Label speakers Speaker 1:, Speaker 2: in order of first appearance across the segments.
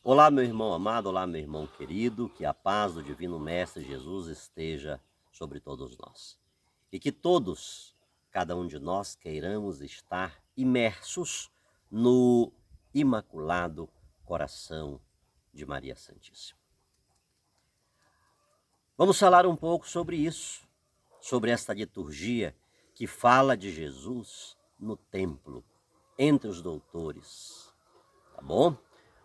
Speaker 1: Olá, meu irmão amado, olá, meu irmão querido, que a paz do Divino Mestre Jesus esteja sobre todos nós. E que todos, cada um de nós, queiramos estar imersos no Imaculado Coração de Maria Santíssima. Vamos falar um pouco sobre isso, sobre esta liturgia que fala de Jesus no templo, entre os doutores, tá bom?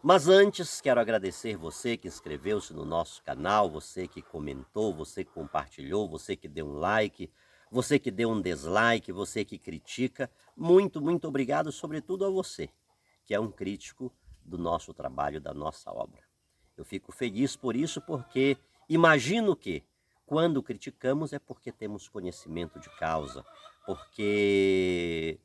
Speaker 1: Mas antes, quero agradecer você que inscreveu-se no nosso canal, você que comentou, você que compartilhou, você que deu um like, você que deu um dislike, você que critica. Muito, muito obrigado, sobretudo a você, que é um crítico do nosso trabalho, da nossa obra. Eu fico feliz por isso, porque imagino que, quando criticamos, é porque temos conhecimento de causa, porque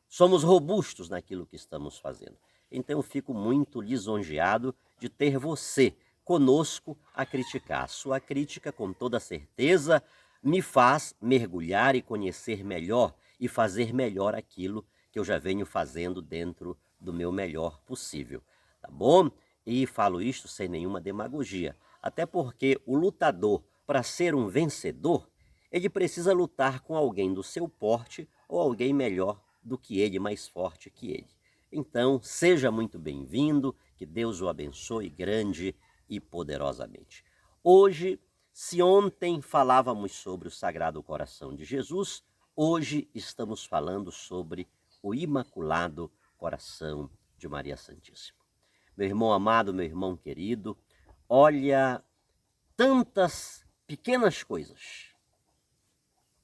Speaker 1: somos robustos naquilo que estamos fazendo. Então eu fico muito lisonjeado de ter você conosco a criticar. A sua crítica, com toda certeza, me faz mergulhar e conhecer melhor e fazer melhor aquilo que eu já venho fazendo dentro do meu melhor possível, tá bom? E falo isto sem nenhuma demagogia, até porque o lutador, para ser um vencedor, ele precisa lutar com alguém do seu porte ou alguém melhor do que ele, mais forte que ele. Então, seja muito bem-vindo, que Deus o abençoe grande e poderosamente. Hoje, se ontem falávamos sobre o Sagrado Coração de Jesus, hoje estamos falando sobre o Imaculado Coração de Maria Santíssima. Meu irmão amado, meu irmão querido, olha, tantas pequenas coisas,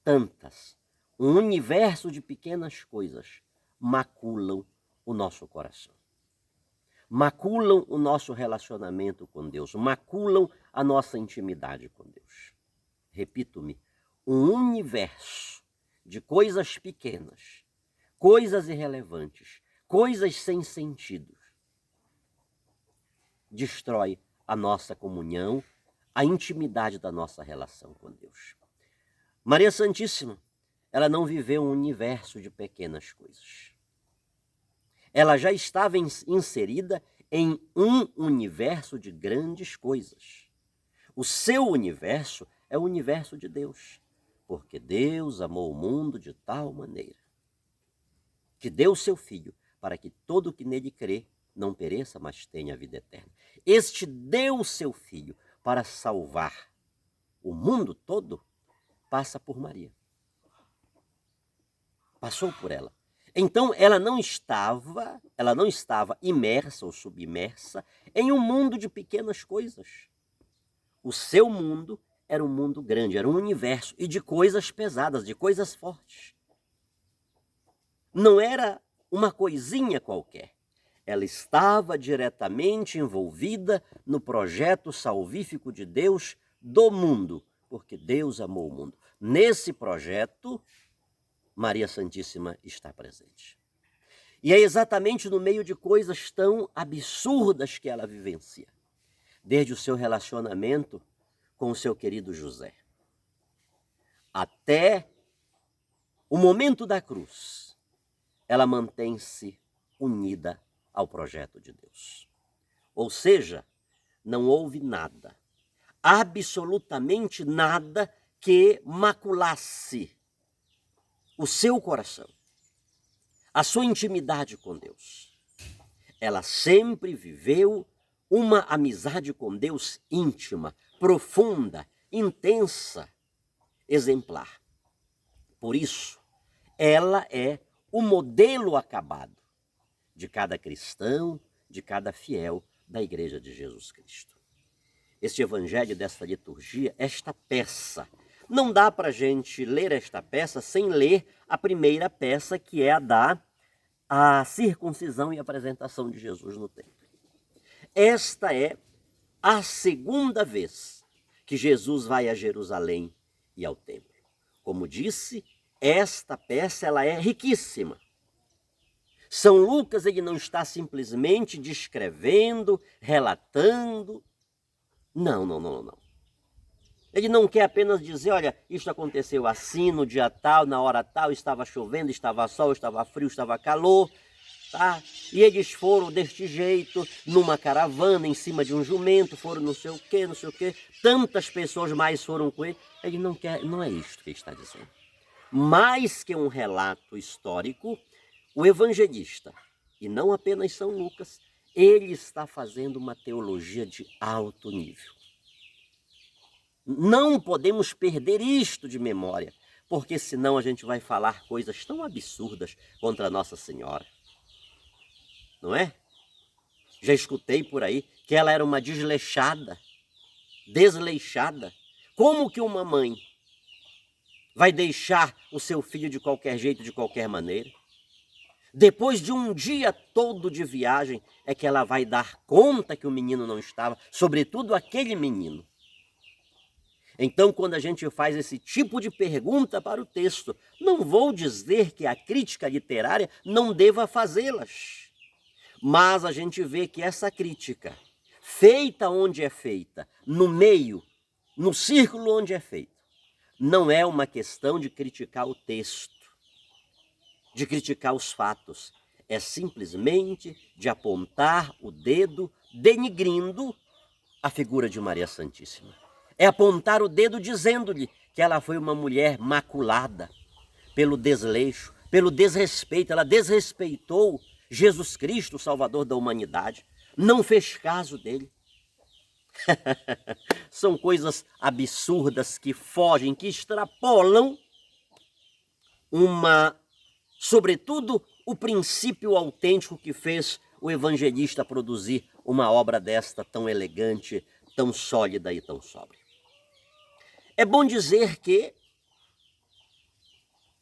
Speaker 1: tantas, um universo de pequenas coisas maculam o nosso coração. Maculam o nosso relacionamento com Deus, maculam a nossa intimidade com Deus. Repito-me, um universo de coisas pequenas, coisas irrelevantes, coisas sem sentido, destrói a nossa comunhão, a intimidade da nossa relação com Deus. Maria Santíssima, ela não viveu um universo de pequenas coisas. Ela já estava inserida em um universo de grandes coisas. O seu universo é o universo de Deus, porque Deus amou o mundo de tal maneira que deu o seu Filho para que todo o que nele crê não pereça, mas tenha a vida eterna. Este deu o seu Filho para salvar o mundo todo, passa por Maria. Passou por ela. Então, ela não estava imersa ou submersa em um mundo de pequenas coisas. O seu mundo era um mundo grande, era um universo, e de coisas pesadas, de coisas fortes. Não era uma coisinha qualquer. Ela estava diretamente envolvida no projeto salvífico de Deus do mundo, porque Deus amou o mundo. Nesse projeto, Maria Santíssima está presente. E é exatamente no meio de coisas tão absurdas que ela vivencia. Desde o seu relacionamento com o seu querido José, até o momento da cruz, ela mantém-se unida ao projeto de Deus. Ou seja, não houve nada, absolutamente nada, que maculasse o seu coração, a sua intimidade com Deus. Ela sempre viveu uma amizade com Deus íntima, profunda, intensa, exemplar. Por isso, ela é o modelo acabado de cada cristão, de cada fiel da Igreja de Jesus Cristo. Este evangelho desta liturgia, esta peça, não dá para a gente ler esta peça sem ler a primeira peça, que é a circuncisão e apresentação de Jesus no templo. Esta é a segunda vez que Jesus vai a Jerusalém e ao templo. Como disse, esta peça ela é riquíssima. São Lucas, ele não está simplesmente descrevendo, relatando. Não. Ele não quer apenas dizer, olha, isto aconteceu assim, no dia tal, na hora tal, estava chovendo, estava sol, estava frio, estava calor. estar. E eles foram deste jeito, numa caravana, em cima de um jumento, foram não sei o quê, não sei o quê. Tantas pessoas mais foram com ele. Ele não quer, não é isto que ele está dizendo. Mais que um relato histórico, o evangelista, e não apenas São Lucas, ele está fazendo uma teologia de alto nível. Não podemos perder isto de memória, porque senão a gente vai falar coisas tão absurdas contra Nossa Senhora. Não é? Já escutei por aí que ela era uma desleixada. Como que uma mãe vai deixar o seu filho de qualquer jeito, de qualquer maneira? Depois de um dia todo de viagem, é que ela vai dar conta que o menino não estava, sobretudo aquele menino. Então, quando a gente faz esse tipo de pergunta para o texto, não vou dizer que a crítica literária não deva fazê-las, mas a gente vê que essa crítica, feita onde é feita, no meio, no círculo onde é feita, não é uma questão de criticar o texto, de criticar os fatos, é simplesmente de apontar o dedo denigrindo a figura de Maria Santíssima. É apontar o dedo dizendo-lhe que ela foi uma mulher maculada pelo desleixo, pelo desrespeito. Ela desrespeitou Jesus Cristo, o Salvador da humanidade, não fez caso dele. São coisas absurdas que fogem, que extrapolam sobretudo, o princípio autêntico que fez o evangelista produzir uma obra desta tão elegante, tão sólida e tão sóbria. É bom dizer que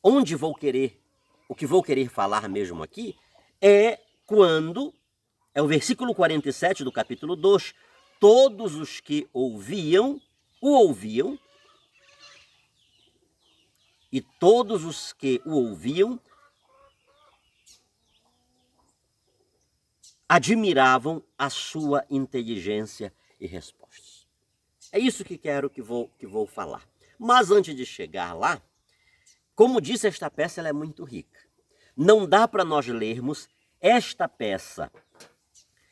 Speaker 1: o que vou querer falar mesmo aqui, é o versículo 47 do capítulo 2, todos os que o ouviam, e todos os que o ouviam admiravam a sua inteligência e respostas. É isso que quero que vou falar. Mas antes de chegar lá, como disse, esta peça ela é muito rica. Não dá para nós lermos esta peça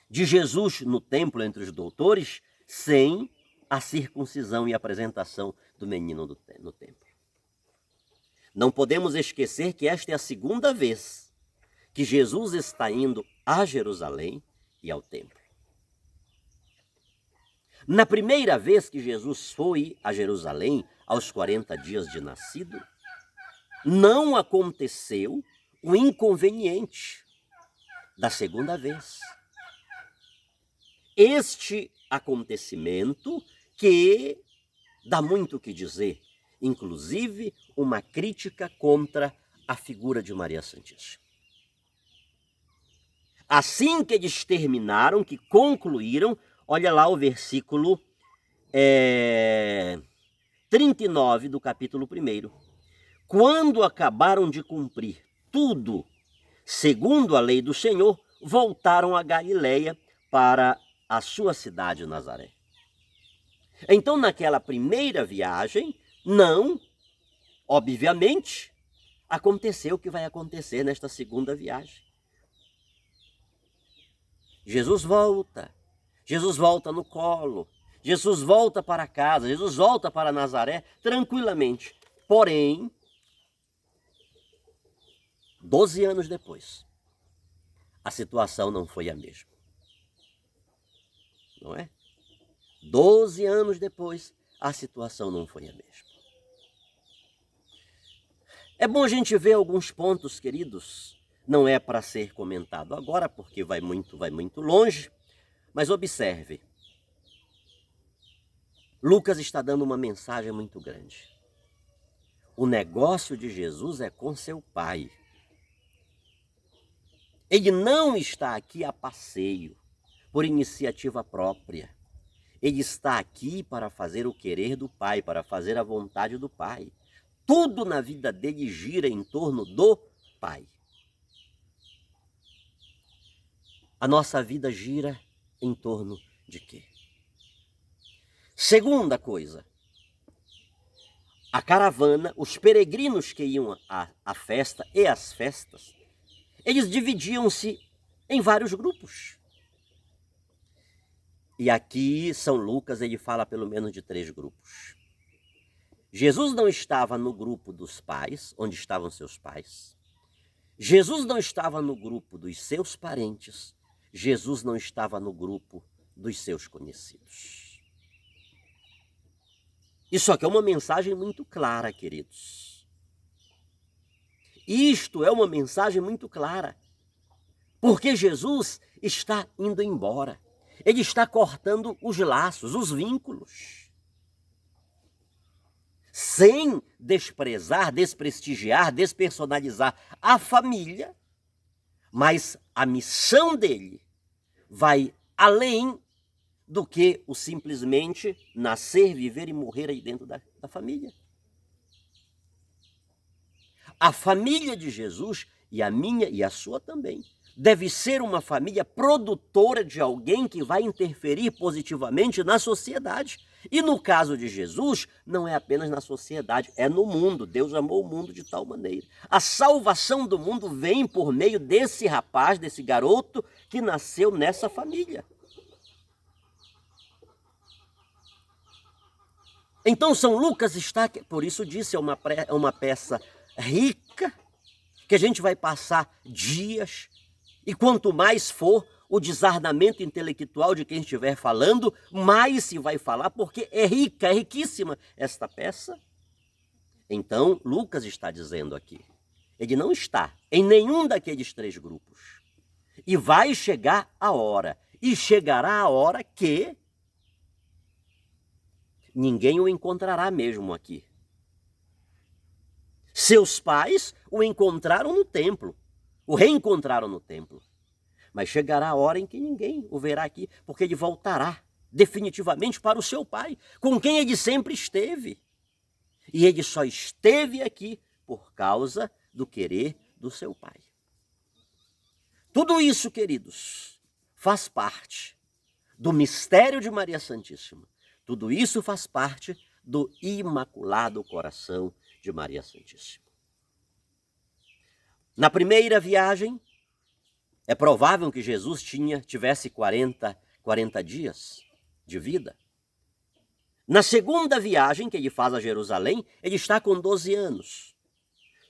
Speaker 1: de Jesus no templo entre os doutores sem a circuncisão e a apresentação do menino no templo. Não podemos esquecer que esta é a segunda vez que Jesus está indo a Jerusalém e ao templo. Na primeira vez que Jesus foi a Jerusalém, aos 40 dias de nascido, não aconteceu o inconveniente da segunda vez. Este acontecimento que dá muito o que dizer, inclusive uma crítica contra a figura de Maria Santíssima. Assim que eles terminaram, que concluíram, olha lá o versículo 39 do capítulo 1. Quando acabaram de cumprir tudo segundo a lei do Senhor, voltaram a Galiléia para a sua cidade Nazaré. Então, naquela primeira viagem, obviamente, aconteceu o que vai acontecer nesta segunda viagem. Jesus volta no colo, Jesus volta para casa, Jesus volta para Nazaré tranquilamente. Porém, 12 anos depois, a situação não foi a mesma. Não é? 12 anos depois, a situação não foi a mesma. É bom a gente ver alguns pontos, queridos. Não é para ser comentado agora, porque vai muito longe. Mas observe. Lucas está dando uma mensagem muito grande. O negócio de Jesus é com seu Pai. Ele não está aqui a passeio, por iniciativa própria. Ele está aqui para fazer o querer do Pai, para fazer a vontade do Pai. Tudo na vida dele gira em torno do Pai. A nossa vida gira em torno de quê? Segunda coisa, a caravana, os peregrinos que iam à festa e às festas, eles dividiam-se em vários grupos. E aqui São Lucas ele fala pelo menos de 3 grupos. Jesus não estava no grupo dos pais, onde estavam seus pais. Jesus não estava no grupo dos seus parentes. Jesus não estava no grupo dos seus conhecidos. Isso aqui é uma mensagem muito clara, queridos. Isto é uma mensagem muito clara. Porque Jesus está indo embora. Ele está cortando os laços, os vínculos. Sem desprezar, desprestigiar, despersonalizar a família, mas a missão dele vai além do que o simplesmente nascer, viver e morrer aí dentro da família. A família de Jesus, e a minha e a sua também, deve ser uma família produtora de alguém que vai interferir positivamente na sociedade. E no caso de Jesus, não é apenas na sociedade, é no mundo. Deus amou o mundo de tal maneira. A salvação do mundo vem por meio desse rapaz, desse garoto que nasceu nessa família. Então São Lucas está, por isso disse, é uma peça rica, que a gente vai passar dias, e quanto mais for o desarnamento intelectual de quem estiver falando, mais se vai falar, porque é rica, é riquíssima esta peça. Então, Lucas está dizendo aqui, ele não está em nenhum daqueles 3 grupos. E vai chegar a hora, e chegará a hora que ninguém o encontrará mesmo aqui. Seus pais o encontraram no templo, o reencontraram no templo. Mas chegará a hora em que ninguém o verá aqui, porque ele voltará definitivamente para o seu pai, com quem ele sempre esteve. E ele só esteve aqui por causa do querer do seu pai. Tudo isso, queridos, faz parte do mistério de Maria Santíssima. Tudo isso faz parte do Imaculado Coração de Maria Santíssima. Na primeira viagem, é provável que Jesus tivesse 40 dias de vida. Na segunda viagem que ele faz a Jerusalém, ele está com 12 anos.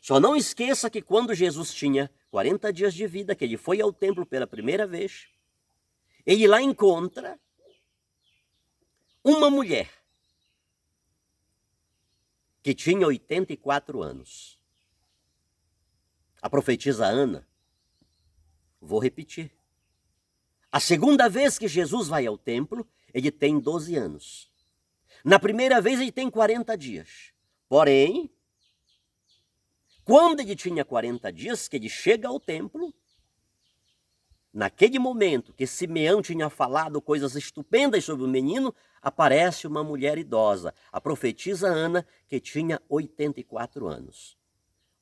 Speaker 1: Só não esqueça que quando Jesus tinha 40 dias de vida, que ele foi ao templo pela primeira vez, ele lá encontra uma mulher que tinha 84 anos. A profetisa Ana. Vou repetir. A segunda vez que Jesus vai ao templo, ele tem 12 anos. Na primeira vez ele tem 40 dias. Porém, quando ele tinha 40 dias, que ele chega ao templo, naquele momento que Simeão tinha falado coisas estupendas sobre o menino, aparece uma mulher idosa, a profetisa Ana, que tinha 84 anos.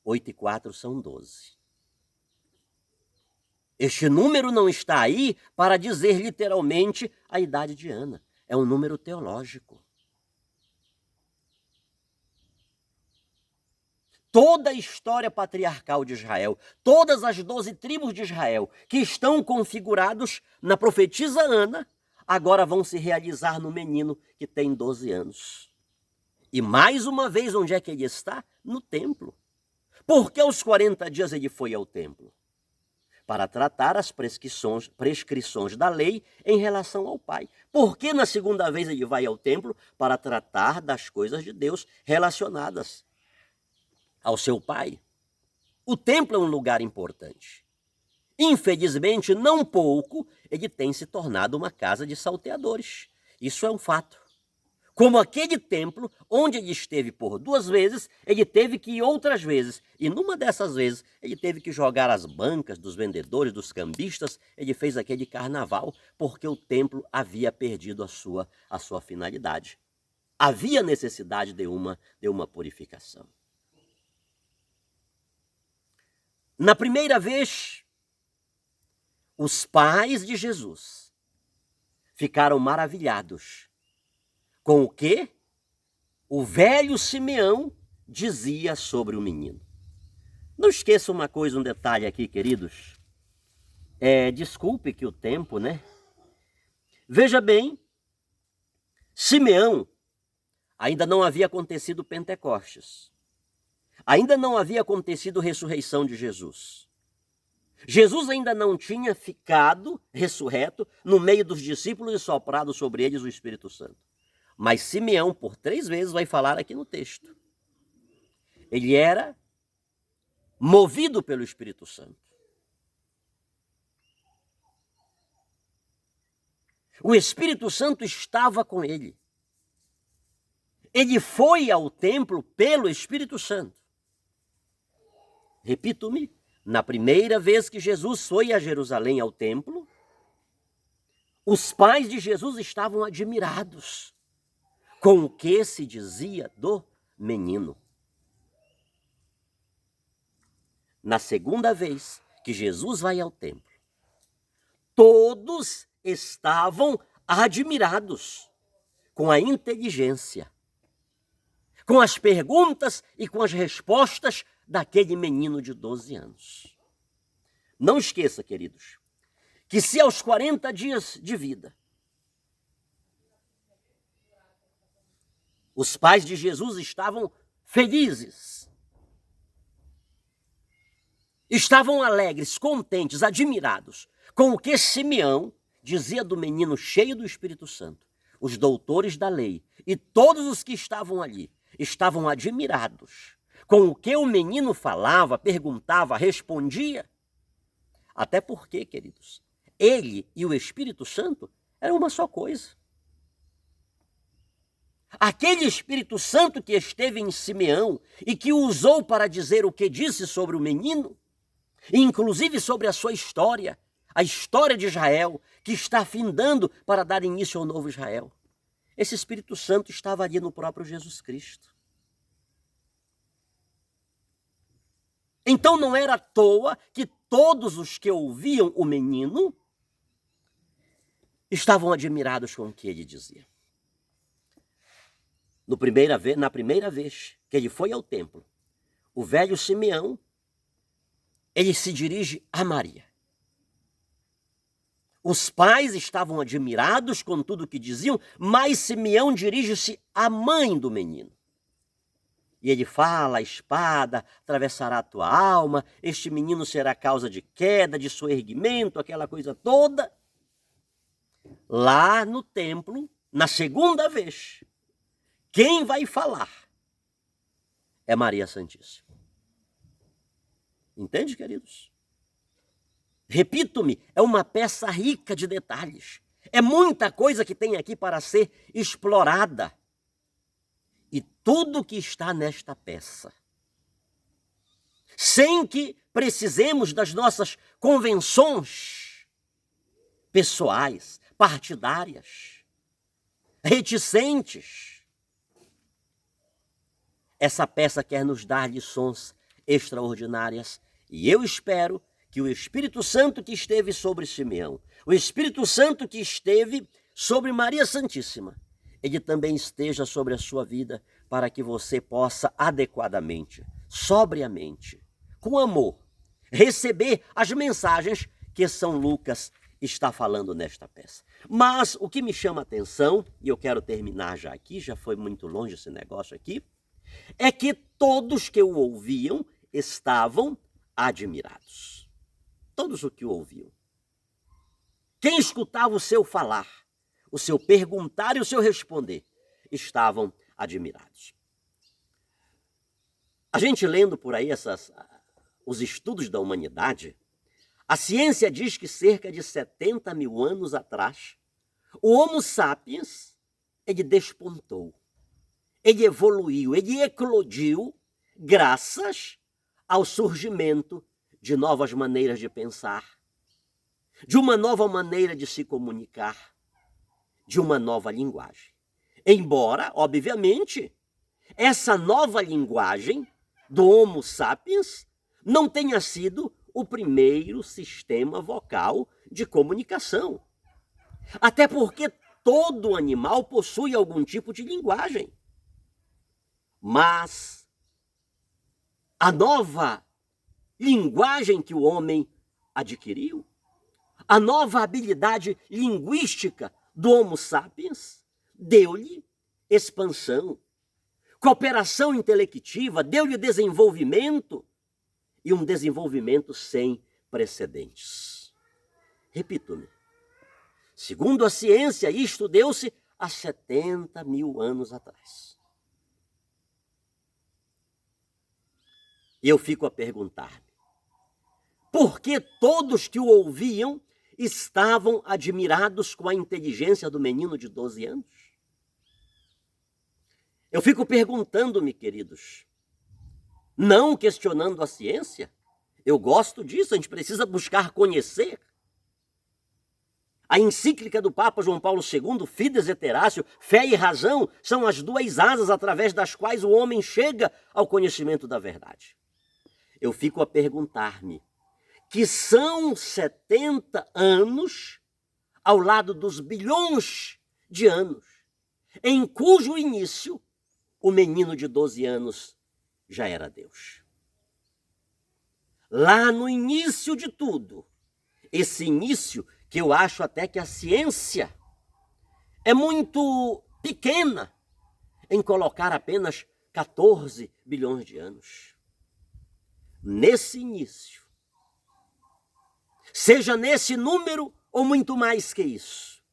Speaker 1: 8 e 4 são 12. Este número não está aí para dizer literalmente a idade de Ana. É um número teológico. Toda a história patriarcal de Israel, todas as 12 tribos de Israel que estão configurados na profetisa Ana, agora vão se realizar no menino que tem 12 anos. E mais uma vez, onde é que ele está? No templo. Por que aos 40 dias ele foi ao templo? Para tratar as prescrições da lei em relação ao Pai. Por que na segunda vez ele vai ao templo? Para tratar das coisas de Deus relacionadas ao seu Pai. O templo é um lugar importante. Infelizmente, não pouco, ele tem se tornado uma casa de salteadores. Isso é um fato. Como aquele templo, onde ele esteve por 2 vezes, ele teve que ir outras vezes. E numa dessas vezes, ele teve que jogar as bancas dos vendedores, dos cambistas. Ele fez aquele carnaval, porque o templo havia perdido a sua finalidade. Havia necessidade de uma purificação. Na primeira vez, os pais de Jesus ficaram maravilhados com o que o velho Simeão dizia sobre o menino. Não esqueça uma coisa, um detalhe aqui, queridos. Desculpe que o tempo, né? Veja bem, Simeão ainda não havia acontecido Pentecostes. Ainda não havia acontecido a ressurreição de Jesus. Jesus ainda não tinha ficado ressurreto no meio dos discípulos e soprado sobre eles o Espírito Santo. Mas Simeão, por 3 vezes, vai falar aqui no texto. Ele era movido pelo Espírito Santo. O Espírito Santo estava com ele. Ele foi ao templo pelo Espírito Santo. Repito-me, na primeira vez que Jesus foi a Jerusalém ao templo, os pais de Jesus estavam admirados com o que se dizia do menino. Na segunda vez que Jesus vai ao templo, todos estavam admirados com a inteligência, com as perguntas e com as respostas daquele menino de 12 anos. Não esqueça, queridos, que se aos 40 dias de vida, os pais de Jesus estavam felizes, estavam alegres, contentes, admirados com o que Simeão dizia do menino cheio do Espírito Santo, os doutores da lei e todos os que estavam ali estavam admirados com o que o menino falava, perguntava, respondia. Até porque, queridos, ele e o Espírito Santo eram uma só coisa. Aquele Espírito Santo que esteve em Simeão e que o usou para dizer o que disse sobre o menino, inclusive sobre a sua história, a história de Israel, que está findando para dar início ao novo Israel. Esse Espírito Santo estava ali no próprio Jesus Cristo. Então não era à toa que todos os que ouviam o menino estavam admirados com o que ele dizia. Na primeira vez que ele foi ao templo, o velho Simeão, ele se dirige a Maria. Os pais estavam admirados com tudo o que diziam, mas Simeão dirige-se à mãe do menino. E ele fala: a espada atravessará a tua alma, este menino será causa de queda, de soerguimento, aquela coisa toda. Lá no templo, na segunda vez, quem vai falar é Maria Santíssima. Entende, queridos? Repito-me, é uma peça rica de detalhes. É muita coisa que tem aqui para ser explorada. E tudo que está nesta peça, sem que precisemos das nossas convenções pessoais, partidárias, reticentes, essa peça quer nos dar lições extraordinárias. E eu espero que o Espírito Santo que esteve sobre Simeão, o Espírito Santo que esteve sobre Maria Santíssima, ele também esteja sobre a sua vida, para que você possa adequadamente, sobriamente, com amor, receber as mensagens que São Lucas está falando nesta peça. Mas o que me chama a atenção, e eu quero terminar já aqui, já foi muito longe esse negócio aqui, é que todos que o ouviam estavam admirados. Todos os que o ouviam. Quem escutava o seu falar, o seu perguntar e o seu responder, estavam admirados. A gente lendo por aí os estudos da humanidade, a ciência diz que cerca de 70 mil anos atrás, o Homo sapiens, ele despontou, ele evoluiu, ele eclodiu graças ao surgimento de novas maneiras de pensar, de uma nova maneira de se comunicar, de uma nova linguagem. Embora, obviamente, essa nova linguagem do Homo sapiens não tenha sido o primeiro sistema vocal de comunicação. Até porque todo animal possui algum tipo de linguagem. Mas a nova linguagem que o homem adquiriu A nova habilidade linguística do Homo sapiens deu-lhe expansão, cooperação intelectiva, deu-lhe desenvolvimento, e um desenvolvimento sem precedentes. Repito-me, segundo a ciência, isto deu-se há 70 mil anos atrás. E eu fico a perguntar-me, por que todos que o ouviam estavam admirados com a inteligência do menino de 12 anos? Eu fico perguntando-me, queridos, não questionando a ciência, eu gosto disso, a gente precisa buscar conhecer. A encíclica do Papa João Paulo II, Fides et Ratio, fé e razão, são as duas asas através das quais o homem chega ao conhecimento da verdade. Eu fico a perguntar-me, que são 70 anos ao lado dos bilhões de anos, em cujo início o menino de 12 anos já era Deus. Lá no início de tudo, esse início que eu acho até que a ciência é muito pequena em colocar apenas 14 bilhões de anos. Nesse início, seja nesse número ou muito mais que isso,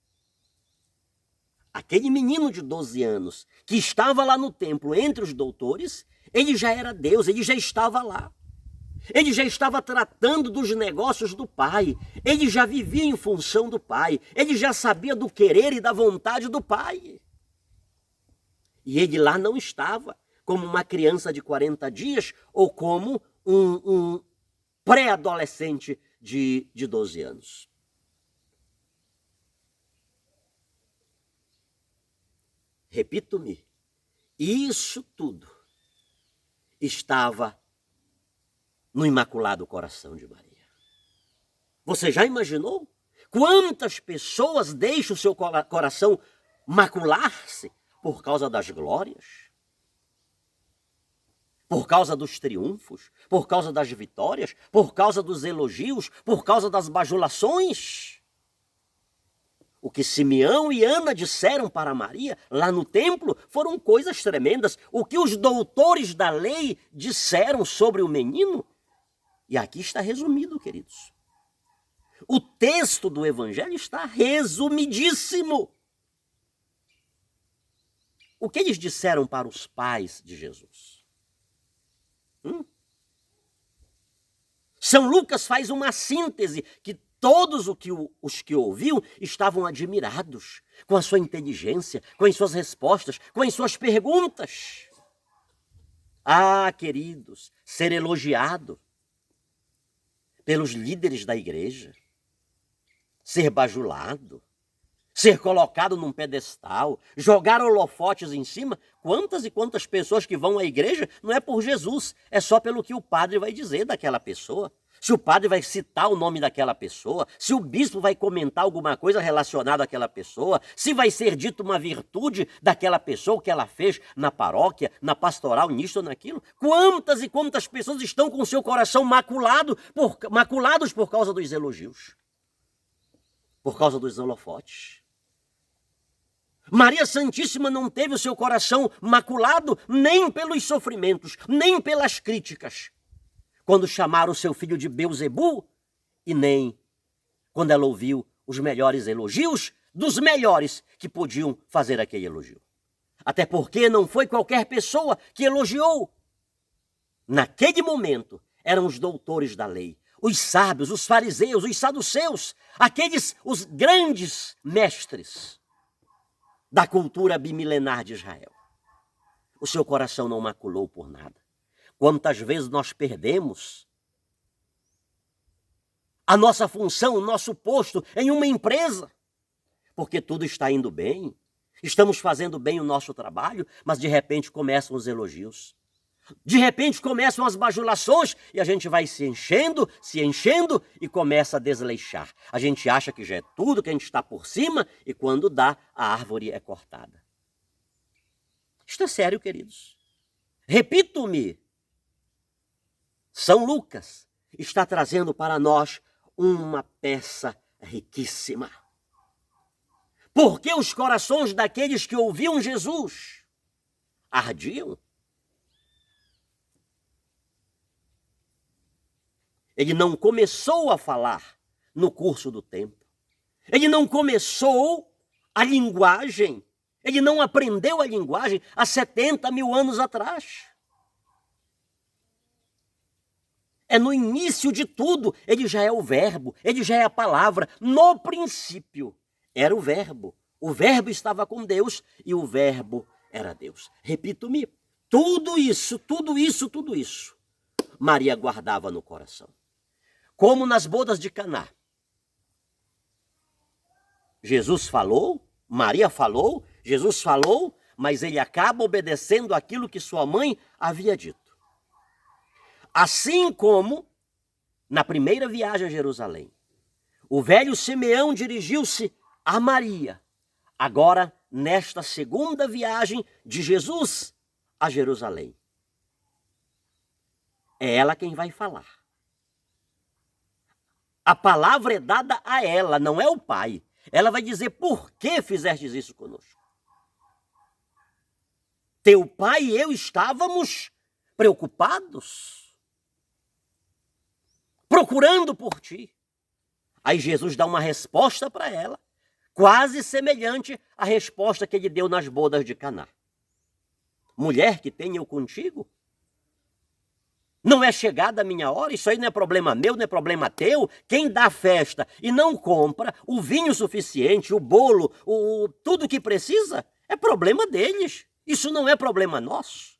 Speaker 1: aquele menino de 12 anos que estava lá no templo entre os doutores, ele já era Deus, ele já estava lá. Ele já estava tratando dos negócios do Pai. Ele já vivia em função do Pai. Ele já sabia do querer e da vontade do Pai. E ele lá não estava como uma criança de 40 dias ou como um pré-adolescente de 12 anos. Repito-me, isso tudo estava no Imaculado Coração de Maria. Você já imaginou quantas pessoas deixam o seu coração macular-se por causa das glórias? Por causa dos triunfos? Por causa das vitórias? Por causa dos elogios? Por causa das bajulações? O que Simeão e Ana disseram para Maria lá no templo foram coisas tremendas. O que os doutores da lei disseram sobre o menino, e aqui está resumido, queridos. O texto do Evangelho está resumidíssimo. O que eles disseram para os pais de Jesus? São Lucas faz uma síntese que todos os que ouviam estavam admirados com a sua inteligência, com as suas respostas, com as suas perguntas. Ah, queridos, ser elogiado pelos líderes da igreja, ser bajulado, ser colocado num pedestal, jogar holofotes em cima. Quantas e quantas pessoas que vão à igreja não é por Jesus, é só pelo que o padre vai dizer daquela pessoa. Se o padre vai citar o nome daquela pessoa, se o bispo vai comentar alguma coisa relacionada àquela pessoa, se vai ser dito uma virtude daquela pessoa, o que ela fez na paróquia, na pastoral, nisto ou naquilo. Quantas e quantas pessoas estão com o seu coração maculados por causa dos elogios, por causa dos holofotes. Maria Santíssima não teve o seu coração maculado nem pelos sofrimentos, nem pelas críticas, quando chamaram o seu filho de Beuzebu, e nem quando ela ouviu os melhores elogios dos melhores que podiam fazer aquele elogio. Até porque não foi qualquer pessoa que elogiou. Naquele momento, eram os doutores da lei, os sábios, os fariseus, os saduceus, os grandes mestres da cultura bimilenar de Israel. O seu coração não maculou por nada. Quantas vezes nós perdemos a nossa função, o nosso posto em uma empresa, porque tudo está indo bem, estamos fazendo bem o nosso trabalho, mas de repente começam os elogios. De repente começam as bajulações e a gente vai se enchendo e começa a desleixar. A gente acha que já é tudo, que a gente está por cima, e quando dá, a árvore é cortada. Isto é sério, queridos. Repito-me, São Lucas está trazendo para nós uma peça riquíssima. Porque os corações daqueles que ouviam Jesus ardiam. Ele não começou a falar no curso do tempo. Ele não começou a linguagem. Ele não aprendeu a linguagem há 70 mil anos atrás. É no início de tudo. Ele já é o verbo, ele já é a palavra. No princípio era o verbo. O verbo estava com Deus e o verbo era Deus. Repito-me, tudo isso, Maria guardava no coração. Como nas bodas de Caná. Jesus falou, Maria falou, Jesus falou, mas ele acaba obedecendo aquilo que sua mãe havia dito. Assim como na primeira viagem a Jerusalém, o velho Simeão dirigiu-se a Maria. Agora, nesta segunda viagem de Jesus a Jerusalém, é ela quem vai falar. A palavra é dada a ela, não é o pai. Ela vai dizer, por que fizestes isso conosco? Teu pai e eu estávamos preocupados, procurando por ti. Aí Jesus dá uma resposta para ela, quase semelhante à resposta que ele deu nas bodas de Caná. Mulher, que tenho eu contigo? Não é chegada a minha hora? Isso aí não é problema meu, não é problema teu? Quem dá festa e não compra o vinho suficiente, o bolo, tudo que precisa, é problema deles. Isso não é problema nosso.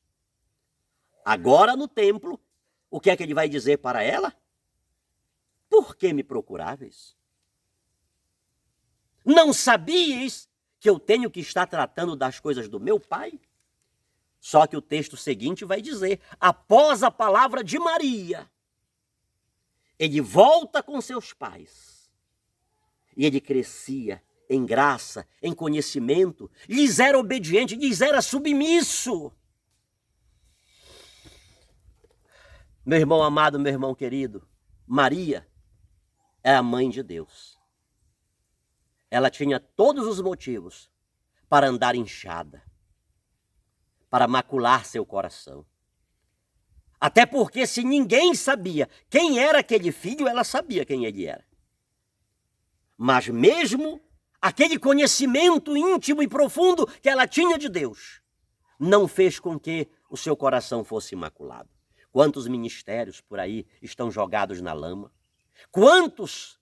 Speaker 1: Agora no templo, o que é que ele vai dizer para ela? Por que me procuráveis? Não sabíeis que eu tenho que estar tratando das coisas do meu pai? Só que o texto seguinte vai dizer, após a palavra de Maria, ele volta com seus pais. E ele crescia em graça, em conhecimento, lhes era obediente, lhes era submisso. Meu irmão amado, meu irmão querido, Maria é a mãe de Deus. Ela tinha todos os motivos para andar inchada, para macular seu coração. Até porque se ninguém sabia quem era aquele filho, ela sabia quem ele era. Mas mesmo aquele conhecimento íntimo e profundo que ela tinha de Deus, não fez com que o seu coração fosse imaculado. Quantos ministérios por aí estão jogados na lama? Quantos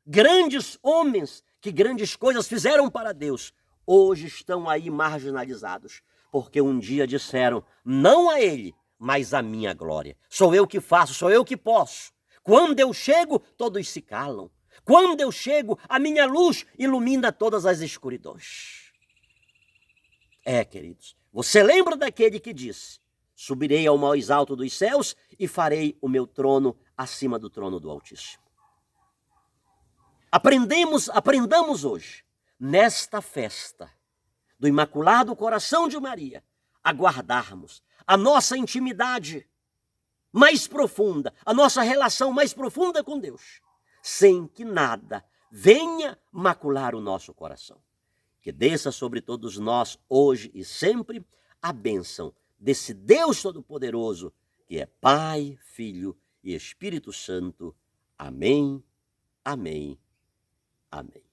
Speaker 1: grandes homens que grandes coisas fizeram para Deus, hoje estão aí marginalizados, porque um dia disseram, não a ele, mas a minha glória. Sou eu que faço, sou eu que posso. Quando eu chego, todos se calam. Quando eu chego, a minha luz ilumina todas as escuridões. Queridos, você lembra daquele que disse, subirei ao mais alto dos céus e farei o meu trono acima do trono do Altíssimo. Aprendamos hoje, nesta festa do Imaculado Coração de Maria, a guardarmos a nossa intimidade mais profunda, a nossa relação mais profunda com Deus, sem que nada venha macular o nosso coração. Que desça sobre todos nós, hoje e sempre, a bênção desse Deus Todo-Poderoso, que é Pai, Filho e Espírito Santo. Amém, amém, amém.